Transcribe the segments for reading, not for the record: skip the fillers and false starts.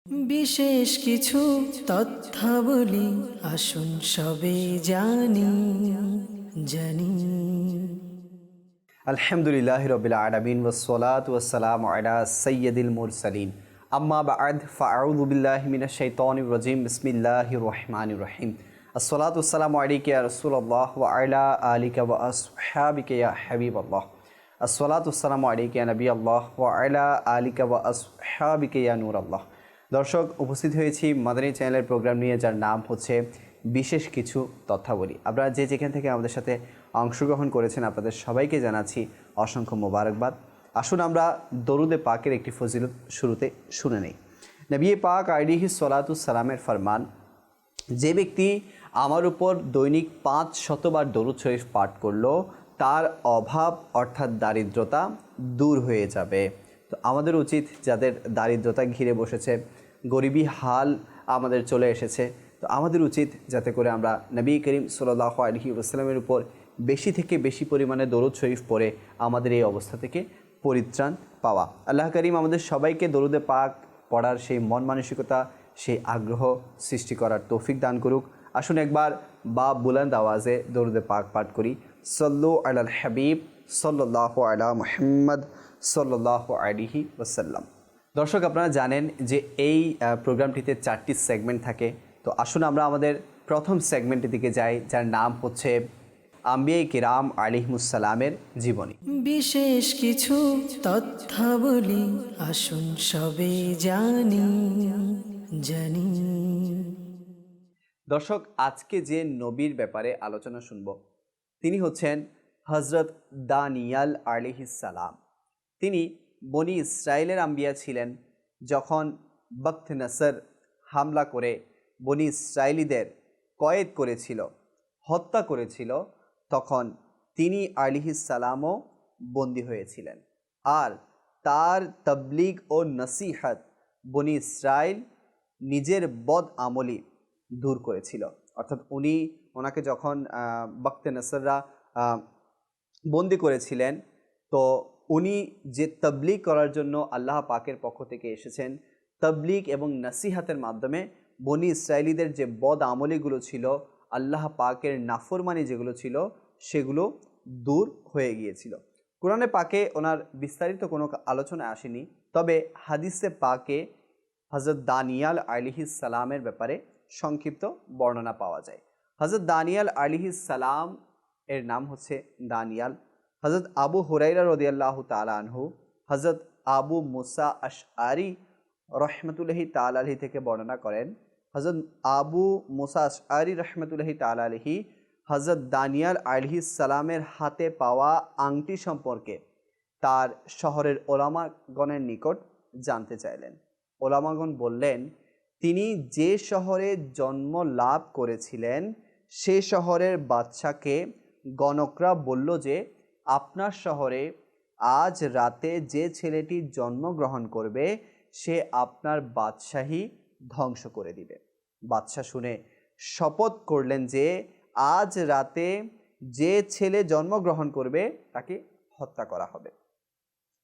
বিশেষ কিছু তথ্যাবলী আসুন সবে জানি জানি। আলহামদুলিল্লাহি রাব্বিল আলামিন ওয়াসসালাতু ওয়াসসালামু আলা সাইয়্যিদিল মুরসালিন আম্মা বা'দ ফাআউযু বিল্লাহি মিনাশ শাইতানির রাজিম বিসমিল্লাহির রহমানির রহিম আসসালাতু ওয়াসসালামু আলাইকা ইয়া রাসূলুল্লাহ ওয়া আলা আলিকা ওয়া আসহাবিকা ইয়া হাবিবাল্লাহ আসসালাতু ওয়াসসালামু আলাইকা ইয়া নবিয়াল্লাহ ওয়া আলা আলিকা ওয়া আসহাবিকা ইয়া নূরাল্লাহ। দর্শক, উপস্থিত হয়েছি মাদানী চ্যানেলের প্রোগ্রাম নিয়ে, যার নাম হচ্ছে বিশেষ কিছু তথ্যাবলী। আপনারা যে যেখান থেকে আমাদের সাথে অংশগ্রহণ করেছেন আপনাদের সবাইকে জানাচ্ছি অসংখ্য মোবারকবাদ। আসুন আমরা দরুদে পাকের একটি ফজিলত শুরুতে শুনে নেই। নবী পাক আলাইহিস সালাতু সালামের ফরমান, যে ব্যক্তি আমার উপর দৈনিক 500 বার দরুদ শরীফ পাঠ করলো তার অভাব অর্থাৎ দারিদ্রতা দূর হয়ে যাবে। তো আমাদের উচিত, যাদের দারিদ্রতা ঘিরে বসেছে, গরিবী হাল আমাদের চলে এসেছে, তো আমাদের উচিত যাতে করে আমরা নবী করিম সাল্লাল্লাহু আলাইহি ওয়াসাল্লামের উপর বেশি থেকে বেশি পরিমাণে দরুদ শরীফ পড়ে আমাদের এই অবস্থা থেকে পরিত্রাণ পাওয়া। আল্লাহ করিম আমাদের সবাইকে দরুদে পাক পড়ার সেই মন মানসিকতা, সেই আগ্রহ সৃষ্টি করার তৌফিক দান করুক। আসুন একবার বা বুলন্দ আওয়াজে দরুদে পাক পাঠ করি। সল্লু আলাল হাবিব সাল্লাল্লাহু আলা মুহাম্মদ সাল্লাল্লাহু আলাইহি ওয়াসাল্লাম। দর্শক, আপনারা জানেন যে এই প্রোগ্রামটিতে 4টি সেগমেন্ট থাকে। তো আসুন আমরা আমাদের প্রথম সেগমেন্টের দিকে যাই, যার নাম হচ্ছে আম্বিয়া কিরাম আলাইহিমুসসালামের জীবনী। বিশেষ কিছু তথ্যাবলী আসুন সবে জানি জানি। দর্শক, আজকে যে নবীর ব্যাপারে আলোচনা শুনব তিনি হচ্ছেন হজরত দানিয়াল আলাইহিস সালাম। তিনি বনি ইসরায়েলের আম্বিয়া ছিলেন। যখন বখত নসর হামলা করে বনি ইসরায়েলিদের কয়েদ করেছিল, হত্যা করেছিল, তখন তিনি আলাইহিস সালামও বন্দী হয়েছিলেন। আর তার তবলিগ ও নসিহত বনি ইসরায়েল নিজের বদ আমলি দূর করেছিল। অর্থাৎ ওনাকে যখন বখত নসররা বন্দি করেছিলেন, তো উনি যে তবলিগ করার জন্য আল্লাহ পাকের পক্ষ থেকে এসেছেন, তবলিগ এবং নসিহতের মাধ্যমে বনি ইসরায়েলিদের যে বদ আমলিগুলো ছিল, আল্লাহ পাকের নাফরমানি যেগুলো ছিল, সেগুলো দূর হয়ে গিয়েছিল। কোরআনে পাকে ওনার বিস্তারিত কোনো আলোচনা আসেনি, তবে হাদিসে পাকে হজরত দানিয়াল আলাইহিস সালামের ব্যাপারে সংক্ষিপ্ত বর্ণনা পাওয়া যায়। হজরত দানিয়াল আলাইহিস সালাম এর নাম হচ্ছে দানিয়াল। হজরত আবু হুরাইরা রাদিয়াল্লাহু তাআলা আনহু, হজরত আবু মুসা আশআরি রহমতুল্লাহি তাআলা আলাইহি থেকে বর্ণনা করেন। হজরত আবু মুসা আশআরি রহমতুল্লাহি তাআলা আলাইহি হজরত দানিয়াল আলাইহিস সালামের হাতে পাওয়া আংটি সম্পর্কে তার শহরের ওলামাগণের নিকট জানতে চাইলেন। ওলামাগণ বললেন, তিনি যে শহরে জন্ম লাভ করেছিলেন সে শহরের বাদশাকে গণকরা বলল যে, আপনার শহরে আজ রাতে যে ছেলেটি জন্মগ্রহণ করবে সে আপনার বাদশাহী ধ্বংস করে দিবে। বাদশাহ শুনে শপথ করলেন যে আজ রাতে যে ছেলে জন্মগ্রহণ করবে তাকে হত্যা করা হবে।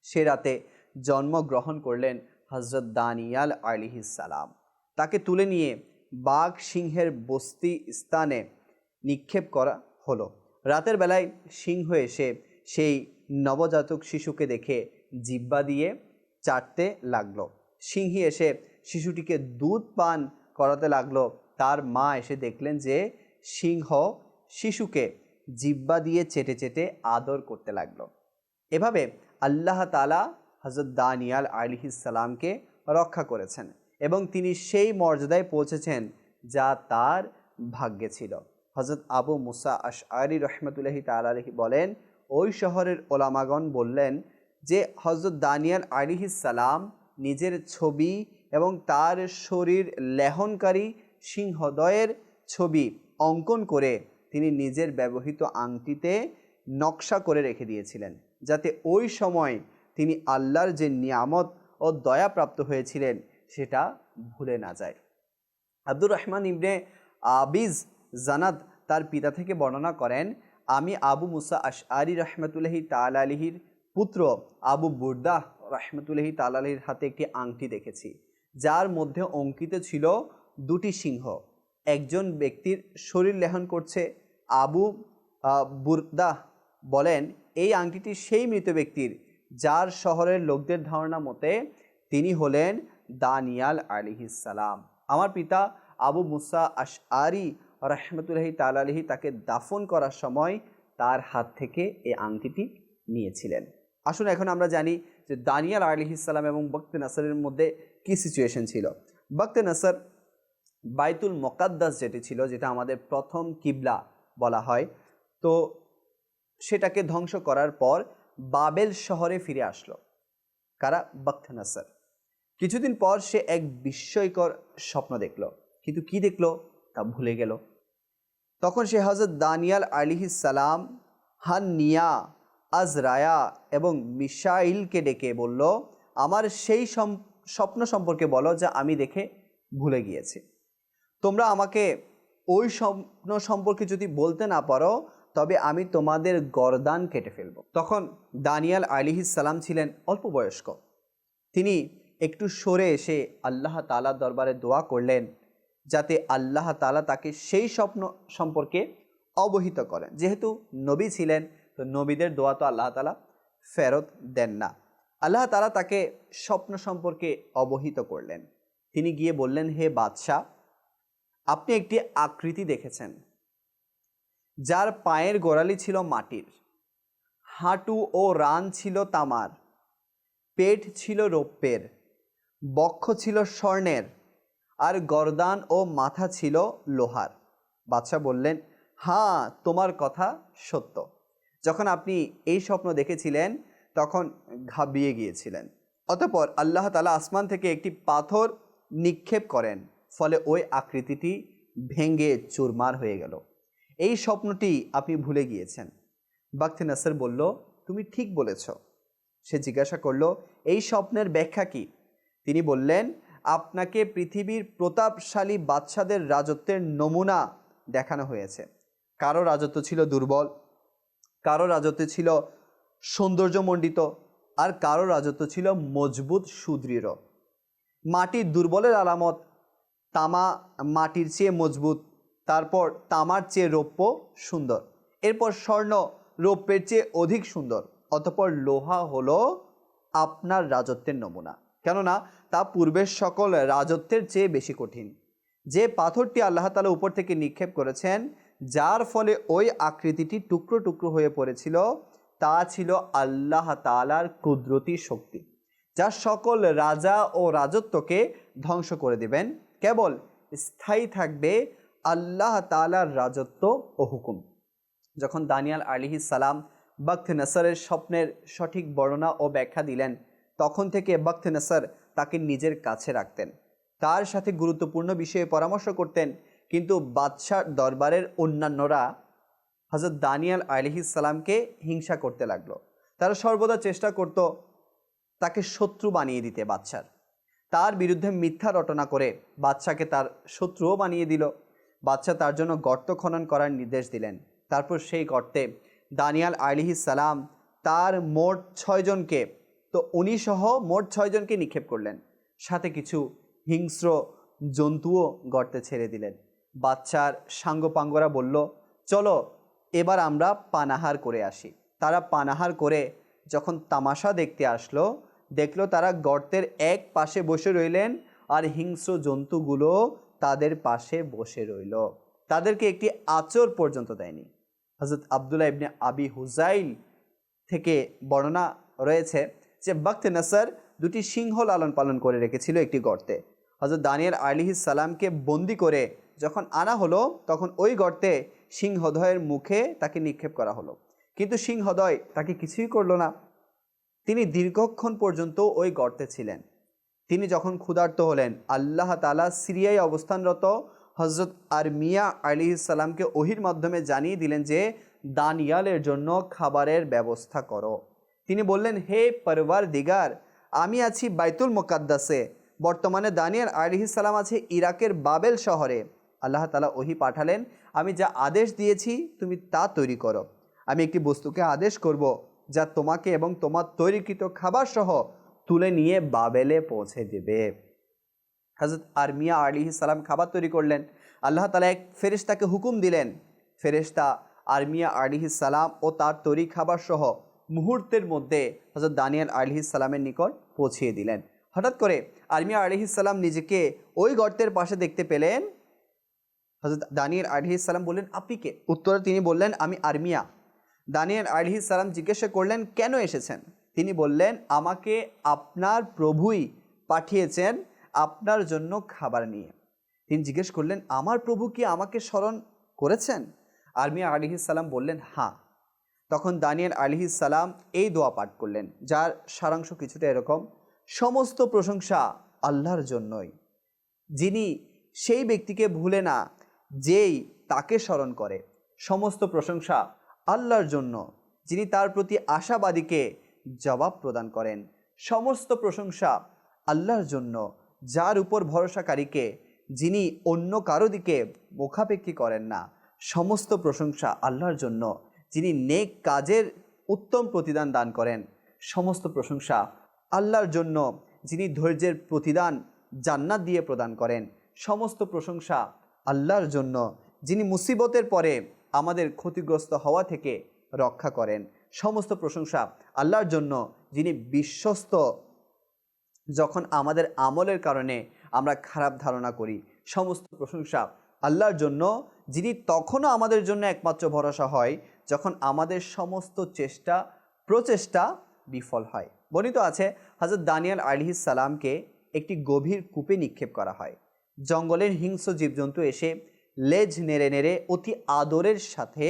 সে রাতে জন্মগ্রহণ করলেন হজরত দানিয়াল আলাইহিস সালাম। তাকে তুলে নিয়ে বাঘ সিংহের বস্তি স্থানে নিক্ষেপ করা হলো। রাতের বেলায় সিংহ এসে সেই নবজাতক শিশুকে দেখে জিহ্বা দিয়ে চাটতে লাগলো। সিংহী এসে শিশুটিকে দুধ পান করাতে লাগলো। তার মা এসে দেখলেন যে সিংহ শিশুকে জিহ্বা দিয়ে চেটে চেটে আদর করতে লাগলো। এভাবে আল্লাহ তাআলা হজরত দানিয়াল আলাইহিস সালামকে রক্ষা করেছেন এবং তিনি সেই মর্যাদায় পৌঁছেছেন যা তার ভাগ্যে ছিল। হজরত আবু মুসা আশআরি রহমতুল্লাহি তাআলা আলাইহি বলেন, ওই শহরের ওলামাগণ বললেন যে হজরত দানিয়াল আলাইহিস সালাম নিজের ছবি এবং তার শরীর লেহনকারী সিংহদয়ের ছবি অঙ্কন করে তিনি নিজের ব্যবহৃত আংটিতে নকশা করে রেখে দিয়েছিলেন, যাতে ওই সময় তিনি আল্লাহর যে নিয়ামত ও দয়াপ্রাপ্ত হয়েছিলেন সেটা ভুলে না যায়। আব্দুর রহমান ইবনে আবিজ জানাদ তার পিতা থেকে বর্ণনা করেন, আমি আবু মুসা আশআরি রহমতুল্লাহি তাআলা আলাইহির পুত্র আবু বুরদাহ রহমতুল্লাহি তাআলা আলাইহির হাতে একটি আংটি দেখেছি, যার মধ্যে অঙ্কিত ছিল দুটি সিংহ। একজন ব্যক্তির শরীর লেহন করছে। আবু বুরদা বলেন, এই আংটিটি সেই মৃত ব্যক্তির যার শহরের লোকদের ধারণা মতে তিনি হলেন দানিয়াল আলাইহিস সালাম। আমার পিতা আবু মুসা আশআরি রাহমাতুল্লাহি তাআলা আলাইহি তাকে দাফন করার সময় তার হাত থেকে এই আংটিটি নিয়েছিলেন। আসুন এখন আমরা জানি যে দানিয়াল আলাইহিস সালাম এবং বখতে নাসরের মধ্যে কি সিচুয়েশন ছিল। বখতে নাসর বাইতুল মুকাদ্দাস যেটি ছিল, যেটা আমাদের প্রথম কিবলা বলা হয়, তো সেটাকে ধ্বংস করার পর বাবেল শহরে ফিরে আসলো। কারা? বখতে নাসর। কিছুদিন পর সে এক বিস্ময়কর স্বপ্ন দেখল, কিন্তু কি দেখলো তা ভুলে গেল। তখন সে হযরত দানিয়াল আলাইহিস সালাম, হান্নিয়া, আজরায়া এবং মিশাইলকে ডেকে বলল, আমার সেই স্বপ্ন সম্পর্কে বলো যা আমি দেখে ভুলে গিয়েছি। তোমরা আমাকে ওই স্বপ্ন সম্পর্কে যদি বলতে না পারো তবে আমি তোমাদের গর্দান কেটে ফেলব। তখন দানিয়াল আলাইহিস সালাম ছিলেন অল্প বয়স্ক। তিনি একটু সরে এসে আল্লাহ তাআলার দরবারে দোয়া করলেন যাতে আল্লাহ তাআলা তাকে সেই স্বপ্ন সম্পর্কে অবহিত করেন। যেহেতু নবী ছিলেন, তো নবীদের দোয়া তো আল্লাহ তাআলা ফেরত দেন না। আল্লাহ তাআলা তাকে স্বপ্ন সম্পর্কে অবহিত করলেন। তিনি গিয়ে বললেন, হে বাদশাহ, আপনি একটি আকৃতি দেখেছেন যার পায়ের গোড়ালি ছিল মাটির, হাঁটু ও রান ছিল তামার, পেট ছিল রৌপ্যের, বক্ষ ছিল স্বর্ণের, আর গর্দান ও মাথা ছিল লোহার। বাদশাহ বললেন, হ্যাঁ, তোমার কথা সত্য। যখন আপনি এই স্বপ্ন দেখেছিলেন তখন ঘাবড়িয়ে গিয়েছিলেন। অতঃপর আল্লাহ তাআলা আসমান থেকে একটি পাথর নিক্ষেপ করেন, ফলে ওই আকৃতিটি ভেঙে চুরমার হয়ে গেল। এই স্বপ্নটি আপনি ভুলে গিয়েছেন। বখতে নাসর বলল, তুমি ঠিক বলেছ। সে জিজ্ঞাসা করল, এই স্বপ্নের ব্যাখ্যা কি? তিনি বললেন, আপনাকে পৃথিবীর প্রতাপশালী বাদশাদের রাজত্বের নমুনা দেখানো হয়েছে। কারো রাজত্ব ছিল দুর্বল, কারো রাজত্ব ছিল সৌন্দর্যমণ্ডিত, আর কারো রাজত্ব ছিল মজবুত সুদৃঢ়। মাটির দুর্বলের আলামত তামা মাটির চেয়ে মজবুত, তারপর তামার চেয়ে রৌপ্য সুন্দর, এরপর স্বর্ণ রৌপ্যের চেয়ে অধিক সুন্দর, অতঃপর লোহা হলো আপনার রাজত্বের নমুনা, কেননা তা পূর্বের সকল রাজত্বের চেয়ে বেশি কঠিন। যে পাথরটি আল্লাহ তাআলা উপর থেকে নিক্ষেপ করেছেন, যার ফলে ওই আকৃতিটি টুকরো টুকরো হয়ে পড়েছিল, তা ছিল আল্লাহ তাআলার কুদরতি শক্তি, যা সকল রাজা ও রাজত্বকে ধ্বংস করে দেবেন। কেবল স্থায়ী থাকবে আল্লাহ তাআলার রাজত্ব ও হুকুম। যখন দানিয়াল আলাইহিস সালাম বখতে নাসরের স্বপ্নের সঠিক বর্ণনা ও ব্যাখ্যা দিলেন, তখন থেকে বখতে নাসর তাকে নিজের কাছে রাখতেন, তার সাথে গুরুত্বপূর্ণ বিষয়ে পরামর্শ করতেন। কিন্তু বাদশার দরবারের অন্যান্যরা হযরত দানিয়াল আলাইহিস সালামকে হিংসা করতে লাগলো। তারা সর্বদা চেষ্টা করত তাকে শত্রু বানিয়ে দিতে বাদশার। তার বিরুদ্ধে মিথ্যা রটনা করে বাদশাকে তার শত্রুও বানিয়ে দিল। বাদশাহ তার জন্য গর্ত খনন করার নির্দেশ দিলেন। তারপর সেই গর্তে দানিয়াল আলাইহিস সালাম তার মোট 6 জনকে, তো উনি সহ মোট 6 জনকে নিক্ষেপ করলেন, সাথে কিছু হিংস্র জন্তুও গর্তে ছেড়ে দিলেন। বাদশার সাঙ্গপাঙ্গরা বলল, চলো এবার আমরা পানাহার করে আসি। তারা পানাহার করে যখন তামাশা দেখতে আসলো, দেখলো তারা গর্তের এক পাশে বসে রইলেন আর হিংস্র জন্তুগুলো তাদের পাশে বসে রইল। তাদেরকে একটি আঁচড় পর্যন্ত দেয়নি। হযরত আব্দুল্লাহ ইবনে আবি হুজাইল থেকে বর্ণনা রয়েছে যে বখতে নাসর দুটি সিংহ লালন পালন করে রেখেছিল একটি গর্তে। হযরত দানিয়াল আলাইহিস সালামকে বন্দি করে যখন আনা হলো, তখন ওই গর্তে সিংহদ্বয়ের মুখে তাকে নিক্ষেপ করা হলো, কিন্তু সিংহদ্বয় তাকে কিছুই করলো না। তিনি দীর্ঘক্ষণ পর্যন্ত ওই গর্তে ছিলেন। তিনি যখন ক্ষুধার্ত হলেন, আল্লাহ তাআলা সিরিয়ায় অবস্থানরত হযরত আরমিয়া আলাইহিস সালামকে ওহির মাধ্যমে জানিয়ে দিলেন যে দানিয়ালের জন্য খাবারের ব্যবস্থা করো। তিনি বললেন, হে পরওয়ারদিগার, আমি আছি বাইতুল মুকাদ্দাসে, বর্তমানে দানিয়াল আলাইহিস সালাম আছে ইরাকের বাবেল শহরে। আল্লাহ তাআলা ওহি পাঠালেন, আমি যা আদেশ দিয়েছি তুমি তা তৈরি করো। আমি একটি বস্তুকে আদেশ করব যা তোমাকে এবং তোমার তৈরিকৃত খাবার সহ তুলে নিয়ে বাবেলে পৌঁছে দেবে। হযরত আরমিয়া আলাইহিস সালাম খাবার তৈরি করলেন। আল্লাহ তাআলা এক ফেরেশতাকে হুকুম দিলেন, ফেরেশতা আরমিয়া আলাইহিস সালাম ও তার তৈরি খাবার সহ মুহূর্তের মধ্যে হযরত দানিয়েল আলাইহিস সালামের নিকট পৌঁছিয়ে দিলেন। হঠাৎ করে আরমিয়া আলাইহিস সালাম নিজেকে ওই গর্তের পাশে দেখতে পেলেন। হযরত দানিয়েল আলাইহিস সালাম বললেন, আপনি কে? উত্তরে তিনি বললেন, আমি আরমিয়া। দানিয়েল আলাইহিস সালাম জিজ্ঞাসা করলেন, কেন এসেছেন? তিনি বললেন, আমাকে আপনার প্রভুই পাঠিয়েছেন আপনার জন্য খাবার নিয়ে। তিনি জিজ্ঞেস করলেন, আমার প্রভু কি আমাকে স্মরণ করেছেন? আরমিয়া আলাইহিস সালাম বললেন, হ্যাঁ। তখন দানিয়েল আলাইহিস সালাম এই দোয়া পাঠ করলেন, যার সারাংশ কিছুটা এরকম: সমস্ত প্রশংসা আল্লাহর জন্যই, যিনি সেই ব্যক্তিকে ভুলে না যেই তাকে স্মরণ করে। সমস্ত প্রশংসা আল্লাহর জন্য, যিনি তার প্রতি আশাবাদীকে জবাব প্রদান করেন। সমস্ত প্রশংসা আল্লাহর জন্য, যার উপর ভরসাকারীকে যিনি অন্য কারো দিকে মুখাপেক্ষী করেন না। সমস্ত প্রশংসা আল্লাহর জন্য, যিনি নেক কাজের উত্তম প্রতিদান দান করেন। সমস্ত প্রশংসা আল্লাহর জন্য, যিনি ধৈর্যের প্রতিদান জান্নাত দিয়ে প্রদান করেন। সমস্ত প্রশংসা আল্লাহর জন্য, যিনি মুসিবতের পরে আমাদের ক্ষতিগ্রস্ত হওয়া থেকে রক্ষা করেন। সমস্ত প্রশংসা আল্লাহর জন্য, যিনি বিশ্বস্ত যখন আমাদের আমলের কারণে আমরা খারাপ ধারণা করি। সমস্ত প্রশংসা আল্লাহর জন্য, যিনি তখনও আমাদের জন্য একমাত্র ভরসা হয় যখন আমাদের সমস্ত প্রচেষ্টা বিফল হয়। বর্ণিত আছে, হযরত দানিয়েল আলাইহিস সালামকে একটি গভীর কূপে নিক্ষেপ করা হয়। জঙ্গলের হিংস্র জীবজন্তু এসে লেজ নেড়ে নেড়ে অতি আদরের সাথে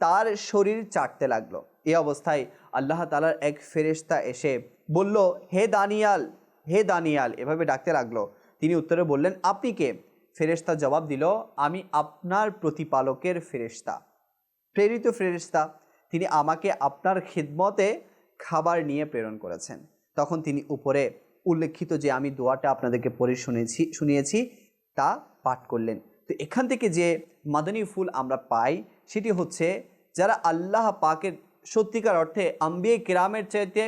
তার শরীর চাটতে লাগলো। এই অবস্থায় আল্লাহ তাআলার এক ফেরেশতা এসে বলল, হে দানিয়াল, হে দানিয়াল, এভাবে ডাকতে লাগলো। তিনি উত্তরে বললেন, আপনি কে? ফেরেশতা জবাব দিল, আমি আপনার প্রতিপালকের ফেরেশতা, প্রেরিত ফেরেশতা। তিনি আমাকে আপনার খিদমতে খাবার নিয়ে প্রেরণ করেছেন। তখন তিনি উপরে উল্লেখিত যে আমি দোয়াটা আপনাদেরকে পড়ে শুনিয়েছি তা পাঠ করলেন। তো এখান থেকে যে মাদানী ফুল আমরা পাই সেটি হচ্ছে, যারা আল্লাহ পাকের সত্যিকার অর্থে আম্বিয়ে কিরামের চাইতে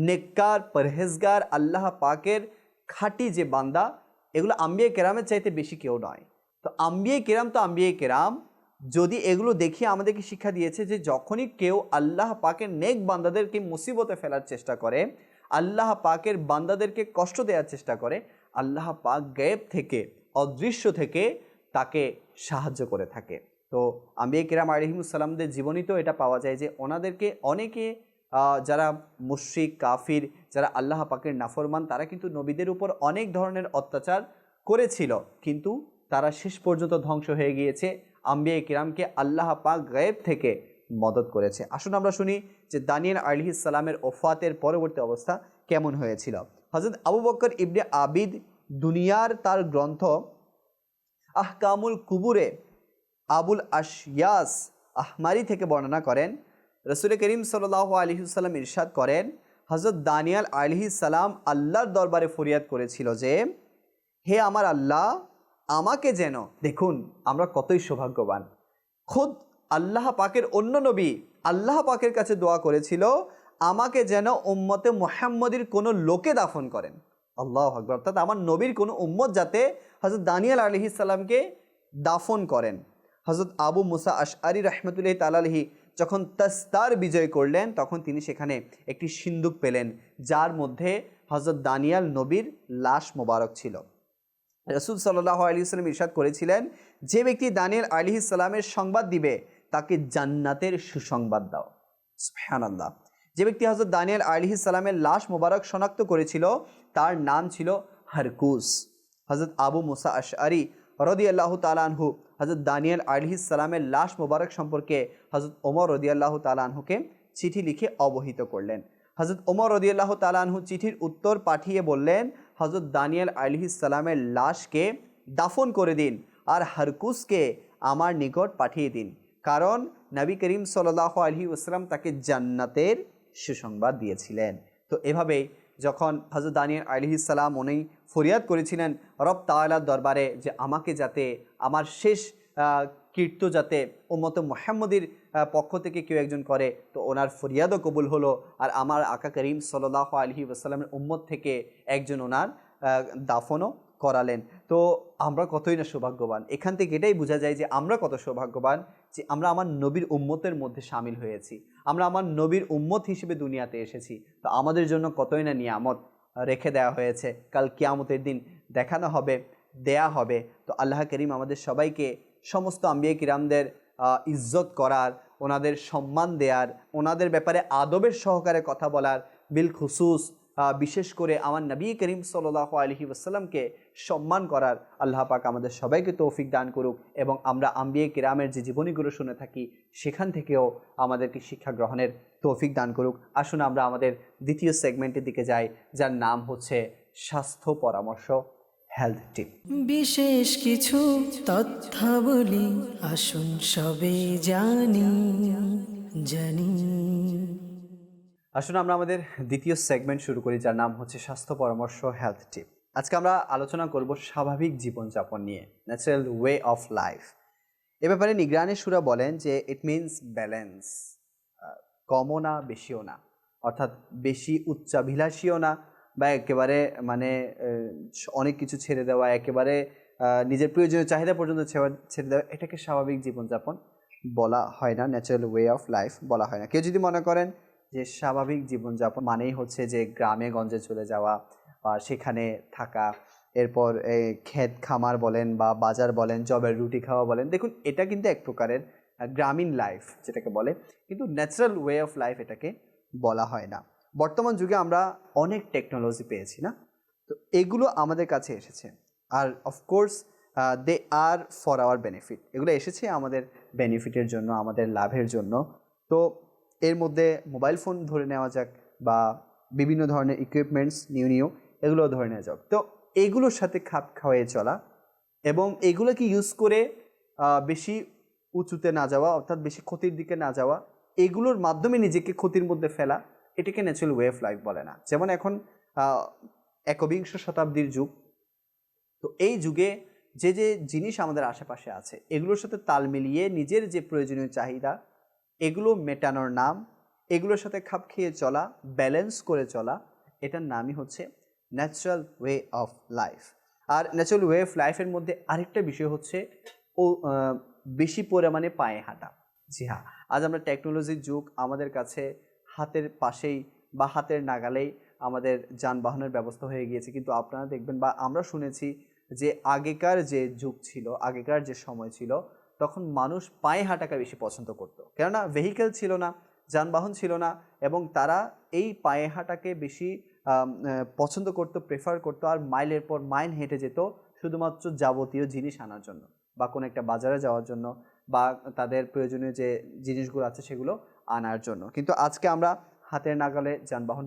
নেককার, পরহেজগার, আল্লাহ পাকের খাঁটি যে বান্দা, এগুলো আম্বিয়ে কিরামের চাইতে বেশি কেউ নয়। তো আম্বিয়ে কিরাম যদি এগুলো দেখিয়ে আমাদেরকে শিক্ষা দিয়েছে যে যখনই কেউ আল্লাহ পাকের নেক বান্দাদেরকে মুসিবতে ফেলার চেষ্টা করে, আল্লাহ পাকের বান্দাদেরকে কষ্ট দেওয়ার চেষ্টা করে, আল্লাহ পাক গায়েব থেকে, অদৃশ্য থেকে তাকে সাহায্য করে থাকে। তো আম্বিয়া কিরাম আলাইহিমুস সালামদের জীবনীতেও এটা পাওয়া যায় যে ওনাদেরকে অনেকে যারা মুশরিক, কাফির, যারা আল্লাহ পাকের নাফরমান, তারা কিন্তু নবীদের উপর অনেক ধরনের অত্যাচার করেছিল, কিন্তু তারা শেষ পর্যন্ত ধ্বংস হয়ে গিয়েছে। আম্বিয়া কিরামকে আল্লাহ পাক গায়েব থেকে মদত করেছে। আসুন আমরা শুনি যে দানিয়েল আলাইহিস সালামের ওফাতের পরবর্তী অবস্থা কেমন হয়েছিল। হযরত আবু বকর ইবনে আবিদ দুনিয়ার তার গ্রন্থ আহকামুল কুবুরে আবুল আশয়াস আহমারি থেকে বর্ণনা করেন, রাসূল করিম সাল্লাল্লাহু আলাইহি ওয়াসাল্লাম ইরশাদ করেন, হযরত দানিয়েল আলাইহিস সালাম আল্লাহর দরবারে ফরিয়াদ করেছিল যে, হে আমার আল্লাহ, আমাকে যেন, দেখুন আমরা কতই সৌভাগ্যবান, খুদ আল্লাহ পাকের অন্য নবী আল্লাহ পাকের কাছে দোয়া করেছিল, আমাকে যেন উম্মতে মুহাম্মদীর কোনো লোকে দাফন করেন। আল্লাহু আকবার। অর্থাৎ আমার নবীর কোনো উম্মত যাতে হযরত দানিয়েল আলাইহিস সালামকে দাফন করেন। হযরত আবু মুসা আশআরী রাহমাতুল্লাহি তাআলা আলাইহি যখন তাস্তার বিজয় করলেন, তখন তিনি সেখানে একটি সিন্দুক পেলেন, যার মধ্যে হযরত দানিয়েল নবীর লাশ মোবারক ছিল। রাসূল সাল্লাল্লাহু আলাইহি ওয়াসাল্লাম ইরশাদ করেছিলেন, যে ব্যক্তি দানিয়েল আলাইহিস সালামের সংবাদ দিবে তাকে জান্নাতের সুসংবাদ দাও। সুবহানাল্লাহ। যে ব্যক্তি হযরত দানিয়েল আলাইহিস সালামের লাশ মোবারক শনাক্ত করেছিল তার নাম ছিল হারকুস। হযরত আবু মুসা আশআরী রাদিয়াল্লাহু তাআলা আনহু হযরত দানিয়েল আলাইহিস সালামের লাশ মোবারক সম্পর্কে হযরত ওমর রাদিয়াল্লাহু তাআলা আনহুকে চিঠি লিখে অবহিত করলেন। হযরত ওমর রাদিয়াল্লাহু তাআলা আনহু চিঠির উত্তর পাঠিয়ে বললেন, হযরত দানিয়েল আলাইহিস সালামের লাশকে দাফন করে দিন আর হারকুসকে আমার নিকট পাঠিয়ে দিন, কারণ নবী করিম সাল্লাল্লাহু আলাইহি ওয়াসাল্লাম তাকে জান্নাতের সুসংবাদ দিয়েছিলেন। তো এভাবেই যখন হযরত দানিয়েল আলাইহিস সালাম উনি ফরিয়াদ করেছিলেন রব তাআলার দরবারে যে আমাকে যাতে আমার শেষ কীর্ত যাতে উম্মতে মুহাম্মদীর পক্ষ থেকে কেউ একজন করে, তো ওনার ফরিয়াদও কবুল হলো, আর আমার আকা করিম সাল্লাল্লাহু আলাইহি ওয়াসাল্লামের উম্মত থেকে একজন ওনার দাফনও করালেন। তো আমরা কতই না সৌভাগ্যবান। এখান থেকে এটাই বোঝা যায় যে আমরা কত সৌভাগ্যবান যে আমরা আমার নবীর উম্মতের মধ্যে শামিল হয়েছি, আমরা আমার নবীর উম্মত হিসেবে দুনিয়াতে এসেছি। তো আমাদের জন্য কতই না নিয়ামত রেখে দেওয়া হয়েছে, কাল কিয়ামতের দিন দেখানো হবে, দেয়া হবে। তো আল্লাহ করিম আমাদের সবাইকে সমস্ত আম্বিয়া কিরামদের ইজ্জত করার, ওনাদের সম্মান দেওয়ার, ওনাদের ব্যাপারে আদবের সহকারে কথা বলার, বিল খুসুস বিশেষ করে আমার নবী করিম সাল্লাল্লাহু আলাইহি ওয়াসাল্লামকে সম্মান করার আল্লাহ পাক আমাদের সবাইকে তৌফিক দান করুক, এবং আমরা আম্বিয়া কিরামের যে জীবনীগুলো শুনে থাকি সেখান থেকেও আমাদেরকে শিক্ষা গ্রহণের তৌফিক দান করুক। আসুন আমরা আমাদের দ্বিতীয় সেগমেন্টের দিকে যাই, যার নাম হচ্ছে স্বাস্থ্য পরামর্শ, হেলথ টিপ। বিশেষ কিছু তথ্যাবলী আসুন সবে জানি জানি। আসুন আমরা আমাদের দ্বিতীয় সেগমেন্ট শুরু করি, যার নাম হচ্ছে স্বাস্থ্য পরামর্শ, হেলথ টিপ। আজকে আমরা আলোচনা করব স্বাভাবিক জীবনযাপন নিয়ে, ন্যাচারাল ওয়ে অফ লাইফ। এ ব্যাপারে নিগরানি সুরা বলেন যে ইট মিনস ব্যালেন্স, কমও না বেশিও না, অর্থাৎ বেশি উচ্চাভিলাষীও না, বা একেবারে মানে অনেক কিছু ছেড়ে দেওয়া, একেবারে নিজের প্রয়োজনীয় চাহিদা পর্যন্ত ছেড়ে দেওয়া, এটাকে স্বাভাবিক জীবনযাপন বলা হয় না, ন্যাচারাল ওয়ে অফ লাইফ বলা হয় না। কেউ যদি মনে করেন যে স্বাভাবিক জীবনযাপন মানেই হচ্ছে যে গ্রামে গঞ্জে চলে যাওয়া বা সেখানে থাকা, এরপর ক্ষেত খামার বলেন বা বাজার বলেন, জবের রুটি খাওয়া বলেন, দেখুন এটা কিন্তু এক প্রকারের গ্রামীণ লাইফ যেটাকে বলে, কিন্তু ন্যাচারাল ওয়ে অফ লাইফ এটাকে বলা হয় না। বর্তমান যুগে আমরা অনেক টেকনোলজি পেয়েছি না, তো এগুলো আমাদের কাছে এসেছে, আর of course they are for our benefit, এগুলো এসেছে আমাদের বেনিফিটের জন্য, আমাদের লাভের জন্য। তো এর মধ্যে মোবাইল ফোন ধরে নেওয়া যাক, বা বিভিন্ন ধরনের ইকুইপমেন্টস নিউ এগুলো ধরে নেওয়া যাক। তো এগুলোর সাথে খাপ খাওয়াইয়ে চলা এবং এগুলোকে ইউজ করে বেশি উঁচুতে না যাওয়া, অর্থাৎ বেশি ক্ষতির দিকে না যাওয়া, এগুলোর মাধ্যমে নিজেকে ক্ষতির মধ্যে ফেলা, এটাকে ন্যাচারাল ওয়ে অফ লাইফ বলে না। যেমন এখন একবিংশ শতাব্দীর যুগ, তো এই যুগে যে যে জিনিস আমাদের আশেপাশে আছে এগুলোর সাথে তাল মিলিয়ে নিজের যে প্রয়োজনীয় চাহিদা এগুলো মেটানোর নাম, এগুলোর সাথে খাপ খেয়ে চলা, ব্যালেন্স করে চলা, এটার নামই হচ্ছে ন্যাচারাল ওয়ে অফ লাইফ। আর ন্যাচারাল ওয়ে অফ লাইফের মধ্যে আরেকটা বিষয় হচ্ছে বেশি পরিমাণে পায়ে হাঁটা। জি হ্যাঁ, আজ আমরা টেকনোলজির যুগ, আমাদের কাছে হাতের পাশেই বা হাতের নাগালেই আমাদের যানবাহনের ব্যবস্থা হয়ে গিয়েছে, কিন্তু আপনারা দেখবেন বা আমরা শুনেছি যে আগেকার যে যুগ ছিল, আগেকার যে সময় ছিল, তখন মানুষ পায়ে হাঁটাকে বেশি পছন্দ করতো, কেননা ভেহিকেল ছিল না, যানবাহন ছিল না, এবং তারা এই পায়ে হাঁটাকে বেশি পছন্দ করতো, প্রেফার করতো, আর মাইলের পর মাইল হেঁটে যেত শুধুমাত্র যাবতীয় জিনিস আনার জন্য, বা কোনো একটা বাজারে যাওয়ার জন্য, বা তাদের প্রয়োজনীয় যে জিনিসগুলো আছে সেগুলো আনার জন্য। কিন্তু আজকে আমরা হাতের নাগালে যানবাহন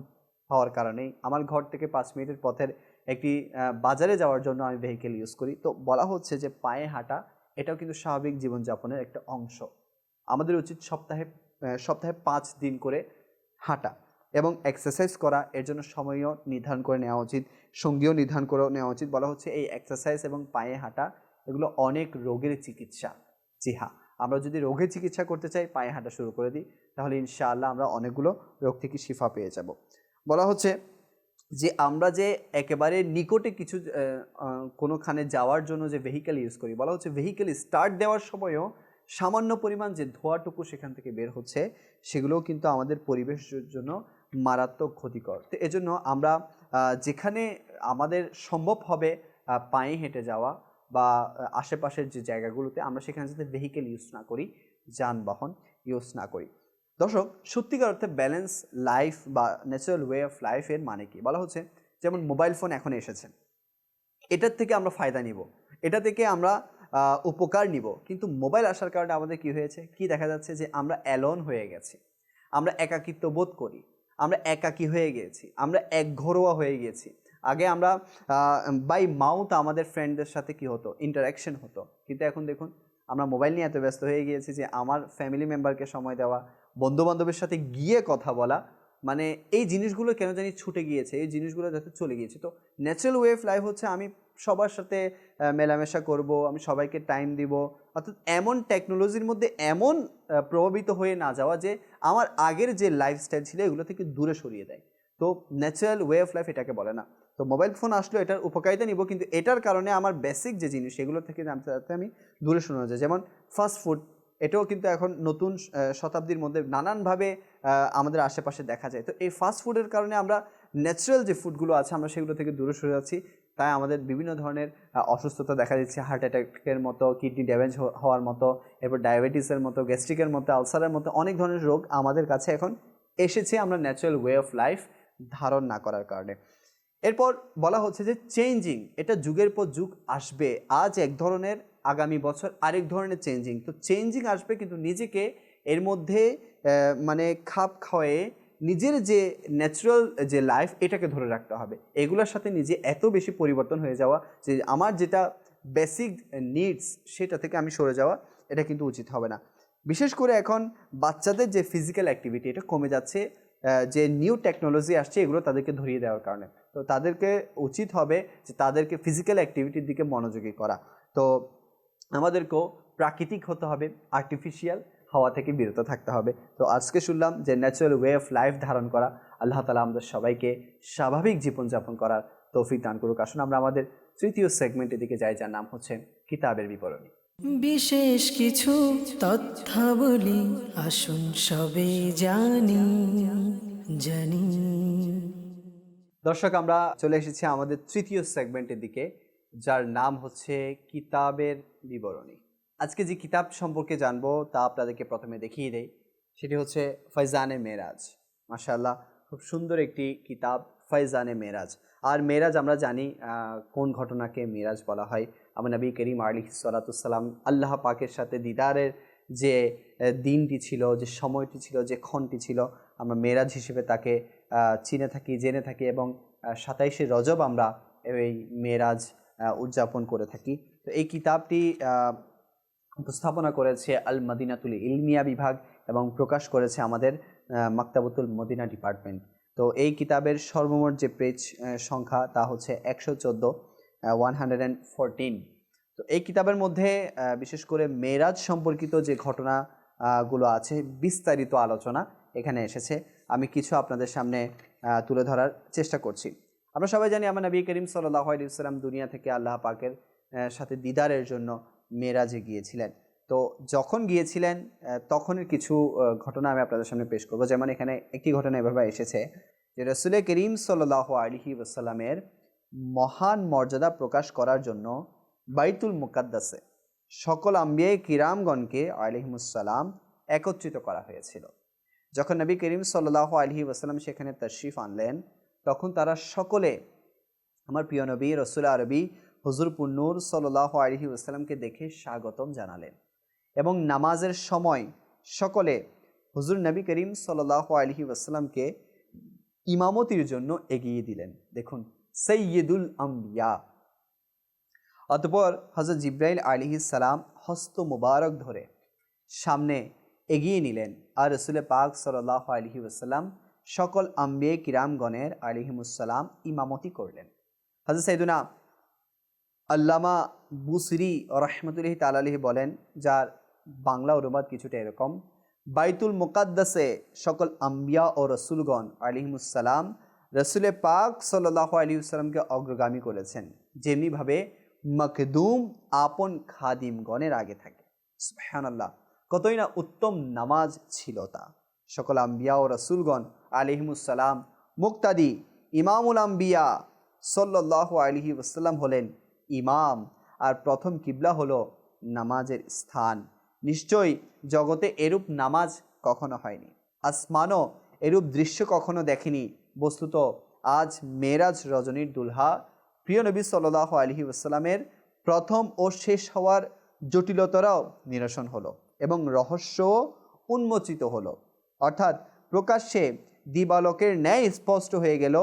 হওয়ার কারণেই আমার ঘর থেকে 5 মিনিটের পথের একটি বাজারে যাওয়ার জন্য আমি ভেহিকেল ইউজ করি। তো বলা হচ্ছে যে পায়ে হাঁটা এটাও কিন্তু স্বাভাবিক জীবনযাপনের একটা অংশ। আমাদের উচিত সপ্তাহে 5 দিন করে হাঁটা এবং এক্সারসাইজ করা, এর জন্য সময়ও নির্ধারণ করে নেওয়া উচিত, সঙ্গীও নির্ধারণ করে নেওয়া উচিত। বলা হচ্ছে এই এক্সারসাইজ এবং পায়ে হাঁটা এগুলো অনেক রোগের চিকিৎসা। জি হ্যাঁ, আমরা যদি রোগের চিকিৎসা করতে চাই, পায়ে হাঁটা শুরু করে দিই, তাহলে ইনশাআল্লাহ আমরা অনেকগুলো রোগ থেকে শিফা পেয়ে যাব। বলা হচ্ছে যে আমরা যে একেবারে নিকটে কিছু কোনোখানে যাওয়ার জন্য যে ভেহিকেল ইউজ করি, বলা হচ্ছে ভেহিকেল স্টার্ট দেওয়ার সময়ও সামান্য পরিমাণ যে ধোঁয়াটুকু সেখান থেকে বের হচ্ছে সেগুলোও কিন্তু আমাদের পরিবেশের জন্য মারাত্মক ক্ষতিকর। তো এজন্য আমরা যেখানে আমাদের সম্ভব হবে পায়ে হেঁটে যাওয়া বা আশেপাশের যে জায়গাগুলোতে, আমরা সেখানে যাতে ভেহিকেল ইউজ না করি, যানবাহন ইউজ না করি। দর্শক, সত্যিকার অর্থে ব্যালেন্স লাইফ বা ন্যাচারাল ওয়ে অফ লাইফের মানে কি? বলা হচ্ছে যেমন মোবাইল ফোন এখন এসেছে, এটার থেকে আমরা ফায়দা নিব, এটা থেকে আমরা উপকার নিব, কিন্তু মোবাইল আসার কারণে আমাদের কি হয়েছে, কি দেখা যাচ্ছে যে আমরা অ্যালোন হয়ে গেছি, আমরা একাকিত্ব বোধ করি, আমরা একাকী হয়ে গিয়েছি, আমরা একঘরোয়া হয়ে গিয়েছি। আগে আমরা বাই মাউথ আমাদের ফ্রেন্ডদের সাথে কি হতো, ইন্টারাকশন হতো, কিন্তু এখন দেখুন আমরা মোবাইল নিয়ে এত ব্যস্ত হয়ে গিয়েছি যে আমার ফ্যামিলি মেম্বারকে সময় দেওয়া, বন্ধুবান্ধবের সাথে গিয়ে কথা বলা, মানে এই জিনিসগুলো কেন জানি ছুটে গিয়েছে, এই জিনিসগুলো যাতে চলে গিয়েছে। তো ন্যাচারাল ওয়ে অফ লাইফ হচ্ছে আমি সবার সাথে মেলামেশা করব, আমি সবাইকে টাইম দিব, অর্থাৎ এমন টেকনোলজির মধ্যে এমন প্রভাবিত হয়ে না যাওয়া যে আমার আগের যে লাইফস্টাইল ছিল এগুলো থেকে দূরে সরিয়ে দেয়। তো ন্যাচারাল ওয়ে অফ লাইফ এটাকে বলে না। তো মোবাইল ফোন আসলো, এটার উপকারিতা নিব, কিন্তু এটার কারণে আমার বেসিক যে জিনিস সেগুলো থেকে জানতে আমি দূরে সরে যায়। যেমন ফাস্ট ফুড, এটাও কিন্তু এখন নতুন শতাব্দীর মধ্যে নানানভাবে আমাদের আশেপাশে দেখা যায়। তো এই ফাস্ট ফুডের কারণে আমরা ন্যাচারাল যে ফুডগুলো আছে আমরা সেগুলো থেকে দূরে সরে যাচ্ছি। তাই আমাদের বিভিন্ন ধরনের অসুস্থতা দেখা দিচ্ছে, হার্ট অ্যাটাকের মতো, কিডনি ড্যামেজ হওয়ার মতো, এরপর ডায়াবেটিসের মতো, গ্যাস্ট্রিকের মতো, আলসারের মতো অনেক ধরনের রোগ আমাদের কাছে এখন এসেছে আমরা ন্যাচারাল ওয়ে অফ লাইফ ধারণ না করার কারণে। এরপর বলা হচ্ছে যে চেঞ্জিং, এটা যুগের পর যুগ আসবে, আজ এক ধরনের আগামী বছর আরেক ধরনের চেঞ্জিং। তো চেঞ্জিং আসবে, কিন্তু নিজেকে এর মধ্যে মানে খাপ খাওয়ায়ে নিজের যে ন্যাচারাল যে লাইফ এটাকে ধরে রাখতে হবে। এগুলোর সাথে নিজে এত বেশি পরিবর্তন হয়ে যাওয়া যে আমার যেটা বেসিক নিডস সেটা থেকে আমি সরে যাওয়া, এটা কিন্তু উচিত হবে না। বিশেষ করে এখন বাচ্চাদের যে ফিজিক্যাল অ্যাক্টিভিটি এটা কমে যাচ্ছে, যে নিউ টেকনোলজি আসছে এগুলো তাদেরকে ধরিয়ে দেওয়ার কারণে। তো তাদেরকে উচিত হবে যে তাদেরকে ফিজিক্যাল অ্যাক্টিভিটির দিকে মনোযোগী করা। তো আমাদেরকেও প্রাকৃতিক হতে হবে, আর্টিফিশিয়াল হাওয়া থেকে বিরত থাকতে হবে। তো আজকে শুনলাম যে ন্যাচারাল ওয়ে অফ লাইফ ধারণ করা। আল্লাহ তাআলা আমাদের সবাইকে স্বাভাবিক জীবনযাপন করার তৌফিক দান করুক। আসুন আমরা আমাদের তৃতীয় সেগমেন্টের দিকে যাই, যার নাম হচ্ছে কিতাবের বিবরণী। বিশেষ কিছু তথ্যাবলী আসুন সবে জানি জানি। দর্শক, আমরা চলে এসেছি আমাদের তৃতীয় সেগমেন্টের দিকে, যার নাম হচ্ছে কিতাবের বিবরণী। আজকে যে কিতাব সম্পর্কে জানবো তা আপনাদেরকে প্রথমে দেখিয়ে দেই। সেটি হচ্ছে ফয়জানে মেরাজ। মাশাআল্লাহ, খুব সুন্দর একটি কিতাব, ফয়জানে মেরাজ। আর মেরাজ আমরা জানি কোন ঘটনাকে মেরাজ বলা হয়। আমার নবী করিম আলাইহিস সালাতু সালাম আল্লাহ পাকের সাথে দিদারের যে দিনটি ছিল, যে সময়টি ছিল, যে ক্ষণটি ছিল, আমরা মেরাজ হিসেবে তাকে চিনে থাকি, জেনে থাকি, এবং 27শে রজব আমরা এই মেরাজ উদযাপন করে থাকি। তো এই কিতাবটি উপস্থাপনা করেছে আল মদিনাতুল ইলমিয়া বিভাগ এবং প্রকাশ করেছে আমাদের মাকতাবতুল মদিনা ডিপার্টমেন্ট। তো এই কিতাবের সর্বমোট যে পেজ সংখ্যা তা হচ্ছে 114, 114। তো এই কিতাবের মধ্যে বিশেষ করে মেরাজ সম্পর্কিত যে ঘটনাগুলো আছে বিস্তারিত আলোচনা এখানে এসেছে। আমি কিছু আপনাদের সামনে তুলে ধরার চেষ্টা করছি। আমরা সবাই জানি আমার নবী করিম সাল্লাল্লাহু আলাইহি ওয়াসাল্লাম দুনিয়া থেকে আল্লাহ পাকের সাথে দিদারের জন্য মেরাজে গিয়েছিলেন। তো যখন গিয়েছিলেন তখনের কিছু ঘটনা আমি আপনাদের সামনে পেশ করব। যেমন এখানে একটি ঘটনা এভাবে এসেছে যে রাসূল করিম সাল্লাল্লাহু আলাইহি ওয়াসাল্লামের মহান মর্যাদা প্রকাশ করার জন্য বাইতুল মুকাদ্দাসে সকল আম্বিয়া কিরামগণকে আলাইহিমুসসালাম একত্রিত করা হয়েছিল। যখন নবী করিম সাল্লাল্লাহু আলাইহি ওয়াসাল্লাম সেখানে তাশরিফ আনলেন, তখন তারা সকলে আমার প্রিয় নবী রাসূল আরবি হুজুর পুন্নুর সাল্লাল্লাহু আলাইহি ওয়াসাল্লামকে দেখে স্বাগতম জানালেন এবং নামাজের সময় সকলে হুজুর নবী করিম সাল্লাল্লাহু আলাইহি ওয়াসাল্লামকে ইমামতির জন্য এগিয়ে দিলেন। দেখুন, সাইয়্যিদুল আম্বিয়া। অতঃপর হযরত জিবরাইল আলাইহিস সালাম হস্ত মুবারক ধরে সামনে এগিয়ে নিলেন আর রাসূল পাক সাল্লাল্লাহু আলাইহি ওয়াসাল্লাম সকল আম্বিয়া কিরামগণের আলাইহিমুসসালাম ইমামতি করলেন। হযরত সাইয়্যিদুনা আল্লামা বুসরি রাহমাতুল্লাহি তাআলা আলাইহি বলেন, যার বাংলা অনুবাদ কিছুটা এরকম: বাইতুল মুকাদ্দাসে সকল আম্বিয়া ও রসুলগণ আলাইহিমুসসালাম রসুল পাক সাল্লাল্লাহু আলাইহি ওয়াসাল্লামকে অগ্রগামী করেছেন, যেমনিভাবে মখদুম আপন খাদিমগণের আগে থাকে। সুবহানাল্লাহ, কতই না উত্তম নামাজ ছিল তা। সকল আম্বিয়া ও রসুলগণ আলাইহিমুসসালাম মুক্তাদি ইমামুল আম্বিয়া সাল্লাল্লাহু আলাইহি ওয়াসাল্লাম হলেন ইমাম, আর প্রথম কিবলা হলো নামাজের স্থান। নিশ্চয়ই জগতে এরূপ নামাজ কখনো হয়নি, আসমানও এরূপ দৃশ্য কখনো দেখেনি। বস্তুত আজ মেরাজ রজনীর দুলহা প্রিয় নবী সাল্লাল্লাহু আলাইহি ওয়াসাল্লামের প্রথম ও শেষ হওয়ার জটিলতারাও নিরসন হলো এবং রহস্যও উন্মোচিত হলো, অর্থাৎ প্রকাশ্যে দিবালোকের ন্যায় স্পষ্ট হয়ে গেল।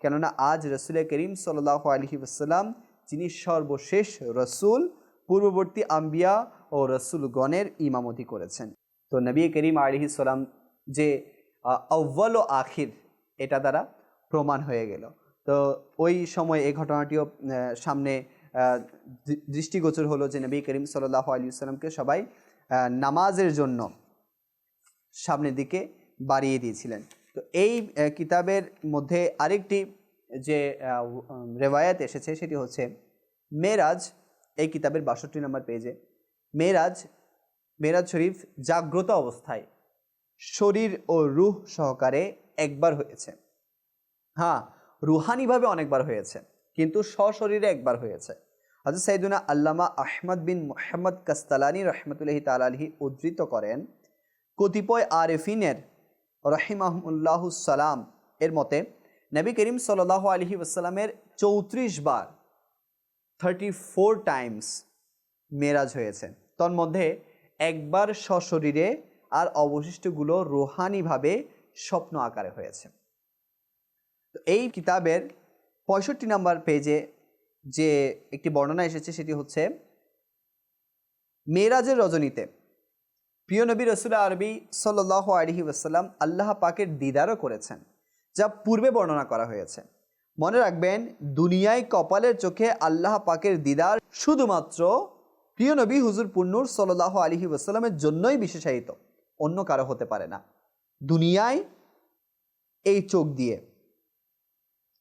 কেননা আজ রাসূল করিম সাল্লাল্লাহু আলাইহি ওয়াসাল্লাম, যিনি সর্বশেষ রসুল, পূর্ববর্তী আম্বিয়া ও রসুলগণের ইমামতি করেছেন। তো নবী করিম আলাইহিস সালাম যে আউয়াল ও আখির, এটা দ্বারা প্রমাণ হয়ে গেল। তো ওই সময় এই ঘটনাটিও সামনে দৃষ্টিগোচর হলো যে নবী করিম সাল্লাল্লাহু আলাইহি ওয়াসাল্লামকে সবাই নামাজের জন্য সামনের দিকে বাড়িয়ে দিয়েছিলেন। তো এই কিতাবের মধ্যে আরেকটি যে রেওয়ায়াত এসেছে সেটি হচ্ছে মেরাজ, এই কিতাবের 62 নম্বর পেজে, মেরাজ শরীফ জাগ্রত অবস্থায় শরীর ও রূহ সহকারে একবার হয়েছে। হ্যাঁ, রুহানিভাবে অনেকবার হয়েছে, কিন্তু সশরীরে একবার হয়েছে। হযরত সাইয়্যিদুনা আল্লামা আহমদ বিন মুহাম্মদ কাস্তালানী রহমতুল্লাহি তাআলা আলাইহি উদ্ধৃত করেন, কতিপয় আরেফিনের রহিমাহুল্লাহুস সালাম এর মতে নবী করিম সাল্লাল্লাহু আলাইহি ওয়াসাল্লামের 34 বার 34 টাইমস মেরাজ হয়েছে। তন্মধ্যে একবার সশরীরে আর অবশিষ্টগুলো রুহানিভাবে স্বপ্ন আকারে হয়েছে। তো এই কিতাবের 65 নম্বর পেজে যে একটি বর্ণনা এসেছে সেটি হচ্ছে, মেরাজের রজনীতে প্রিয় নবী রাসূল আরবি সাল্লাল্লাহু আলাইহি ওয়াসাল্লাম আল্লাহ পাকের দিদারও করেছেন, যা পূর্বে বর্ণনা করা হয়েছে। মনে রাখবেন, দুনিয়ায় কপালের চোখে আল্লাহ পাকের দিদার শুধুমাত্র প্রিয় নবী হুজুর পুন্নুর সাল্লাল্লাহু আলাইহি ওয়াসাল্লামের জন্যই বিশেষায়িত, অন্য কারো হতে পারে না। দুনিয়ায় এই চোখ দিয়ে,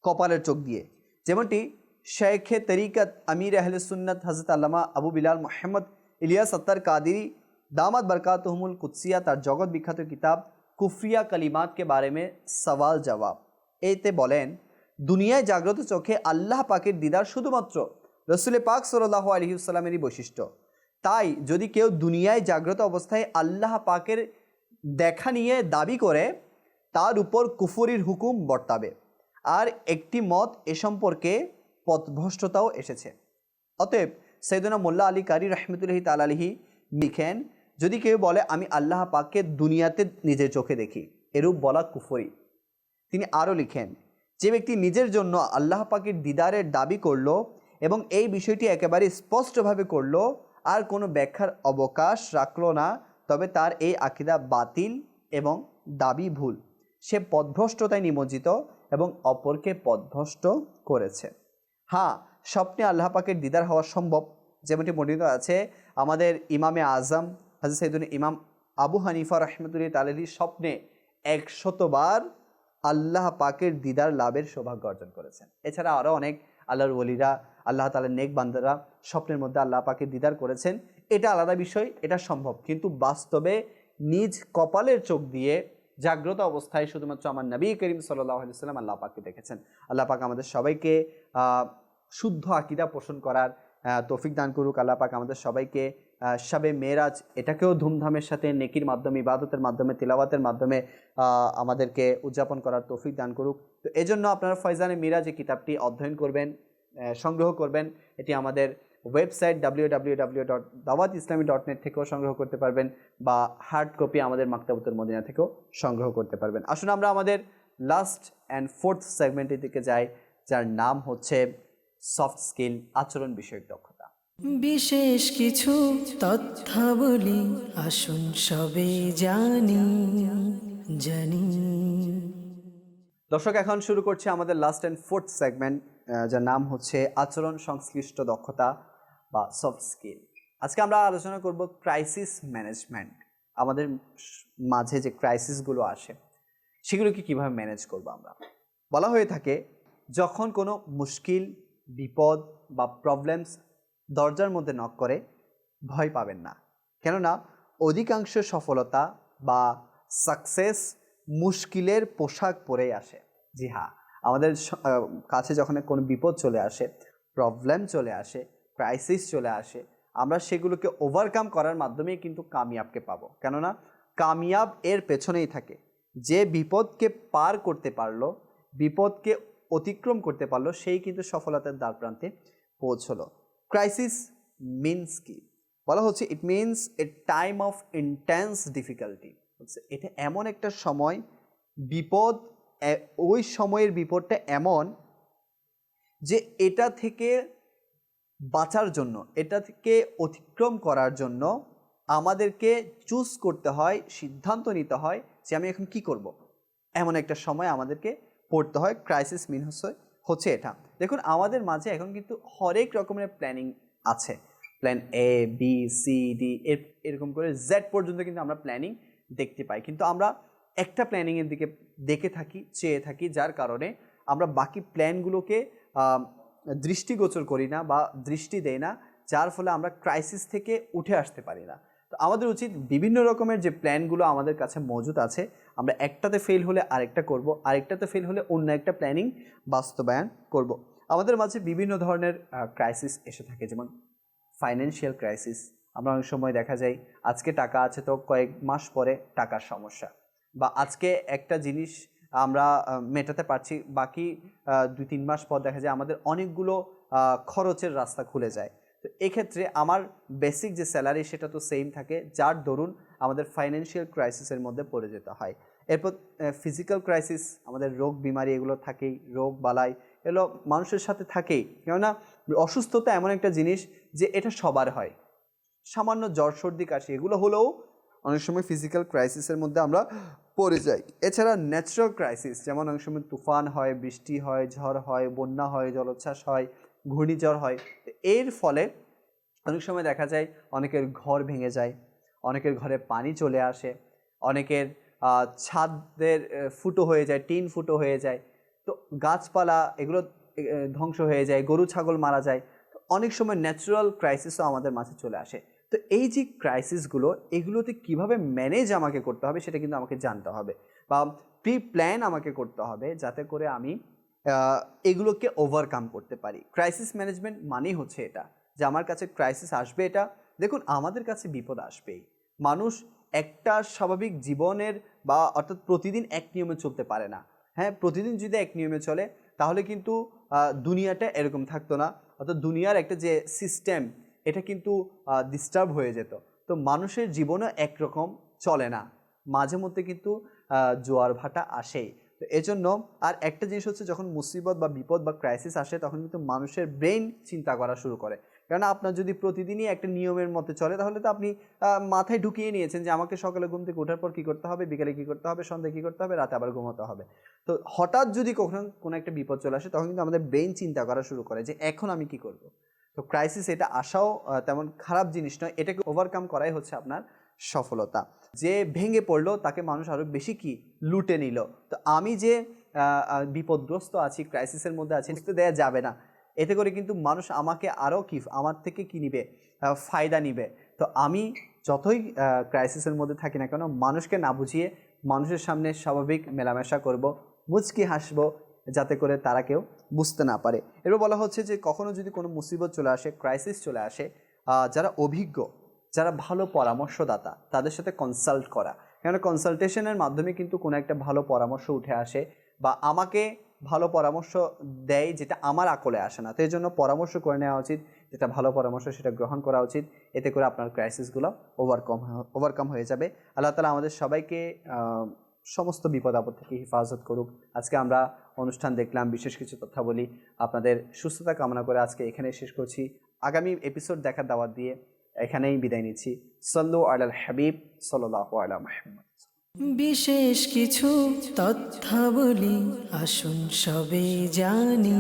কপালের চোখ দিয়ে, যেমনটি শেখে তরিকত আমির আহলে সুন্নত হযরত আল্লামা আবু বিলাল মুহাম্মদ ইলিয়াস আত্তার কাদিরি दामद बरकातुहुमुल कुद्सिया তার জগৎ বিখ্যাত কিতাব কুফরিয়া কালিমাত কে বারে মে সওয়াল জবাব এতে বলেন, দুনিয়ায় জাগ্রত চোখে আল্লাহ পাকের দিদার শুধুমাত্র রসুল পাক সাল্লাল্লাহু আলাইহি ওয়াসাল্লামেরই বৈশিষ্ট্য। তাই যদি কেউ দুনিয়ায় জাগ্রত অবস্থায় আল্লাহ পাকের দেখা নিয়ে দাবি করে, তার উপর কুফরির হুকুম বর্তাবে। আর একটি মত এ সম্পর্কে পথভ্রষ্টতাও এসেছে। অতএব সৈয়দনা মোল্লা আলী কারি রহমতুল্লাহি তাআলা আলাইহি লিখেন, যদি কেউ বলে আমি আল্লাহ পাককে দুনিয়াতে নিজের চোখে দেখি, এরূপ বলা কুফরি। তিনি আরও লিখেন, যে ব্যক্তি নিজের জন্য আল্লাহ পাকের দিদারের দাবি করল এবং এই বিষয়টি একেবারে স্পষ্টভাবে করল, আর কোনো ব্যাখ্যার অবকাশ রাখল না, তবে তার এই আকীদা বাতিল এবং দাবি ভুল। সে পথভ্রষ্টতায় নিমজ্জিত এবং অপরকে পথভ্রষ্ট করেছে। হ্যাঁ, স্বপ্নে আল্লাহ পাকের দিদার হওয়া সম্ভব, যেমনটি বর্ণিত আছে আমাদের ইমামে আজম হযরত সাইয়্যিদুনা ইমাম আবু হানিফা রাহমাতুল্লাহি তাআলা স্বপ্নে 100 বার আল্লাহ পাকের দিদার লাভের সৌভাগ্য অর্জন করেছেন। এছাড়া আরও অনেক আল্লাহর ওলিরা, আল্লাহ তাআলার নেক বান্দারা স্বপ্নের মধ্যে আল্লাহ পাকের দিদার করেছেন। এটা আলাদা বিষয়, এটা সম্ভব, কিন্তু বাস্তবে নিজ কপালের চোখ দিয়ে জাগ্রত অবস্থায় শুধুমাত্র আমার নবী করিম সাল্লাল্লাহু আলাইহি ওয়াসাল্লাম আল্লাহ পাককে দেখেছেন। আল্লাহ পাক আমাদের সবাইকে শুদ্ধ আকীদা পোষণ করার তৌফিক দান করুক। আল্লাহ পাক আমাদের সবাইকে শবে মেরাজ এটাকেও ধুমধামের সাথে নেকির মাধ্যমে, ইবাদতের মাধ্যমে, তিলাওয়াতের মাধ্যমে আমাদেরকে উদযাপন করার তৌফিক দান করুক। তো এজন্য আপনারা ফয়জানে মিরাজ এই কিতাবটি অধ্যয়ন করবেন, সংগ্রহ করবেন। এটি আমাদের ওয়েবসাইট www.dawatislami.net থেকেও সংগ্রহ করতে পারবেন, বা হার্ড কপি আমাদের মাকতাবুতুল মদিনা থেকেও সংগ্রহ করতে পারবেন। আসুন আমরা আমাদের লাস্ট অ্যান্ড ফোর্থ সেগমেন্টের দিকে যাই, যার নাম হচ্ছে সফট স্কিল, আচরণ বিষয়ক দক্ষতা। বিশেষ কিছু তথ্যাবলী আসুন সবে জানি। দর্শক, এখন শুরু করছে আমাদের লাস্ট অ্যান্ড ফোর্থ সেগমেন্ট, যার নাম হচ্ছে আচরণ সংশ্লিষ্ট দক্ষতা বা সফট স্কিল। আজকে আমরা আলোচনা করব ক্রাইসিস ম্যানেজমেন্ট। আমাদের মাঝে যে ক্রাইসিসগুলো আসে সেগুলোকে কীভাবে ম্যানেজ করব আমরা। বলা হয়ে থাকে, যখন কোনো মুশকিল, বিপদ বা প্রবলেমস দরজার মধ্যে নক করে, ভয় পাবেন না, কেননা অধিকাংশ সফলতা বা সাকসেস মুশকিলের পোশাক পরেই আসে। জি হ্যাঁ, আমাদের কাছে যখন কোনো বিপদ চলে আসে, প্রবলেম চলে আসে, ক্রাইসিস চলে আসে, আমরা সেগুলোকে ওভারকাম করার মাধ্যমেই কিন্তু কামিয়াবকে পাবো। কেননা কামিয়াব এর পেছনেই থাকে। যে বিপদকে পার করতে পারলো, বিপদকে অতিক্রম করতে পারলো, সেই কিন্তু সফলতার দ্বারপ্রান্তে পৌঁছলো। ক্রাইসিস মিনস কি? বলা হচ্ছে it means a time of intense difficulty. এটা এমন একটা সময়, বিপদ, ওই সময়ের বিপদটা এমন যে এটা থেকে বাঁচার জন্য, এটা থেকে অতিক্রম করার জন্য আমাদেরকে চুজ করতে হয়, সিদ্ধান্ত নিতে হয় যে আমি এখন কি করব। এমন একটা সময় আমাদেরকে পড়তে হয়। ক্রাইসিস মিন হচ্ছে এটা। দেখুন, আমাদের মাঝে এখন কিন্তু হরেক রকমের প্ল্যানিং আছে। Plan A, B, C, D, এরকম করে জেড পর্যন্ত কিন্তু আমরা প্ল্যানিং দেখতে পাই, কিন্তু আমরা একটা প্ল্যানিংয়ের দিকে দেখে থাকি, চেয়ে থাকি, যার কারণে আমরা বাকি প্ল্যানগুলোকে দৃষ্টিগোচর করি না বা দৃষ্টি দেই না, যার ফলে আমরা ক্রাইসিস থেকে উঠে আসতে পারি না। তো আমাদের উচিত বিভিন্ন রকমের যে প্ল্যানগুলো আমাদের কাছে মজুদ আছে, আমরা একটাতে ফেল হলে আরেকটা করব, আরেকটাতে ফেল হলে অন্য একটা প্ল্যানিং বাস্তবায়ন করব। আমাদের মাঝে বিভিন্ন ধরনের ক্রাইসিস এসে থাকে, যেমন ফাইন্যান্সিয়াল ক্রাইসিস। আমরা অনেক সময় দেখা যায় আজকে টাকা আছে তো কয়েক মাস পরে টাকার সমস্যা, বা আজকে একটা জিনিস আমরা মেটাতে পারছি, বাকি 2-3 মাস পর দেখা যায় আমাদের অনেকগুলো খরচের রাস্তা খুলে যায়। তো এক্ষেত্রে আমার বেসিক যে স্যালারি সেটা তো সেম থাকে, যার দরুন আমাদের ফাইন্যান্সিয়াল ক্রাইসিসের মধ্যে পড়ে যেতে হয়। এরপর ফিজিক্যাল ক্রাইসিস, আমাদের রোগ বিমারি এগুলো থাকেই, রোগ বালাই এগুলো মানুষের সাথে থাকেই। কেননা অসুস্থতা এমন একটা জিনিস যে এটা সবার হয়, সামান্য জ্বর সর্দি কাশি এগুলো হলেও অনেক সময় ফিজিক্যাল ক্রাইসিসের মধ্যে আমরা পড়ে যাই। এছাড়া ন্যাচারাল ক্রাইসিস, যেমন অনেক সময় তুফান হয়, বৃষ্টি হয়, ঝড় হয়, বন্যা হয়, জলোচ্ছ্বাস হয়, ঘূর্ণিঝড় হয়। এর ফলে অনেক সময় দেখা যায় অনেকের ঘর ভেঙে যায়, অনেকের ঘরে পানি চলে আসে, অনেকের ছাদের ফুটো হয়ে যায়, টিন ফুটো হয়ে যায়, তো গাছপালা এগুলো ধ্বংস হয়ে যায়, গরু ছাগল মারা যায়। তো অনেক সময় ন্যাচারাল ক্রাইসিসও আমাদের মাঝে চলে আসে। তো এই যে ক্রাইসিসগুলো, এগুলোতে কিভাবে ম্যানেজ আমাকে করতে হবে সেটা কিন্তু আমাকে জানতে হবে, বা প্রি প্ল্যান আমাকে করতে হবে, যাতে করে আমি এগুলোকে ওভারকাম করতে পারি। ক্রাইসিস ম্যানেজমেন্ট মানেই হচ্ছে এটা, যে আমার কাছে ক্রাইসিস আসবে। এটা দেখুন, আমাদের কাছে বিপদ আসবেই। মানুষ একটা স্বাভাবিক জীবনের বা অর্থাৎ প্রতিদিন এক নিয়মে চলতে পারে না। হ্যাঁ, প্রতিদিন যদি এক নিয়মে চলে তাহলে কিন্তু দুনিয়াটা এরকম থাকতো না, অর্থাৎ দুনিয়ার একটা যে সিস্টেম এটা কিন্তু ডিস্টার্ব হয়ে যেত। তো মানুষের জীবনও একরকম চলে না, মাঝে মধ্যে কিন্তু জোয়ার ভাটা আসেই। তো এজন্য আর একটা জিনিস হচ্ছে, যখন মুসিবত বা বিপদ বা ক্রাইসিস আসে তখন কিন্তু মানুষের ব্রেন চিন্তা করা শুরু করে। কেননা আপনার যদি প্রতিদিনই একটা নিয়মের মধ্যে চলে তাহলে তো আপনি মাথায় ঢুকিয়ে নিয়েছেন যে আমাকে সকালে ঘুম থেকে ওঠার পর কী করতে হবে, বিকেলে কী করতে হবে, সন্ধ্যায় কী করতে হবে, রাতে আবার ঘুমাতে হবে। তো হঠাৎ যদি কখনো কোনো একটা বিপদ চলে আসে তখন কিন্তু আমাদের ব্রেন চিন্তা করা শুরু করে যে এখন আমি কি করব। তো ক্রাইসিস এটা আসাও তেমন খারাপ জিনিস নয়, এটাকে ওভারকাম করাই হচ্ছে আপনার সফলতা। যে ভেঙে পড়লো তাকে মানুষ আরও বেশি কি লুটে নিল। তো আমি যে বিপদগ্রস্ত আছি, ক্রাইসিসের মধ্যে আছি, বুঝতে দেওয়া যাবে না। এতে করে কিন্তু মানুষ আমাকে আরও কি আমার থেকে কি নিবে, ফায়দা নিবে। তো আমি যতই ক্রাইসিসের মধ্যে থাকি না কেন, মানুষকে না বুঝিয়ে মানুষের সামনে স্বাভাবিক মেলামেশা করব, মুচকি হাসবো, যাতে করে তারা কেউ বুঝতে না পারে। এরপর বলা হচ্ছে যে কখনো যদি কোনো মুসিবত চলে আসে, ক্রাইসিস চলে আসে, যারা অভিজ্ঞ, যারা ভালো পরামর্শদাতা তাদের সাথে কনসাল্ট করা। কেন কনসালটেশনের মাধ্যমে কিন্তু কোনো একটা ভালো পরামর্শ উঠে আসে, বা আমাকে ভালো পরামর্শ দেয় যেটা আমার আকলে আসে না। তো এই জন্য পরামর্শ করে নেওয়া উচিত, যেটা ভালো পরামর্শ সেটা গ্রহণ করা উচিত। এতে করে আপনার ক্রাইসিসগুলো ওভারকাম হয়ে যাবে। আল্লাহ তাআলা আমাদের সবাইকে সমস্ত বিপদ আপদ থেকে হেফাজত করুক। আজকে আমরা অনুষ্ঠান দেখলাম, বিশেষ কিছু তথ্যাবলী, আপনাদের সুস্থতা কামনা করে আজকে এখানেই শেষ করছি। আগামী এপিসোড দেখার দাওয়াত দিয়ে এখানেই বিদায় নিচ্ছি। সাল্লু আলাল হাবিব সাল্লাল্লাহু আলা মুহাম্মদ। বিশেষ কিছু তথ্যাবলী আসুন সবে জানি।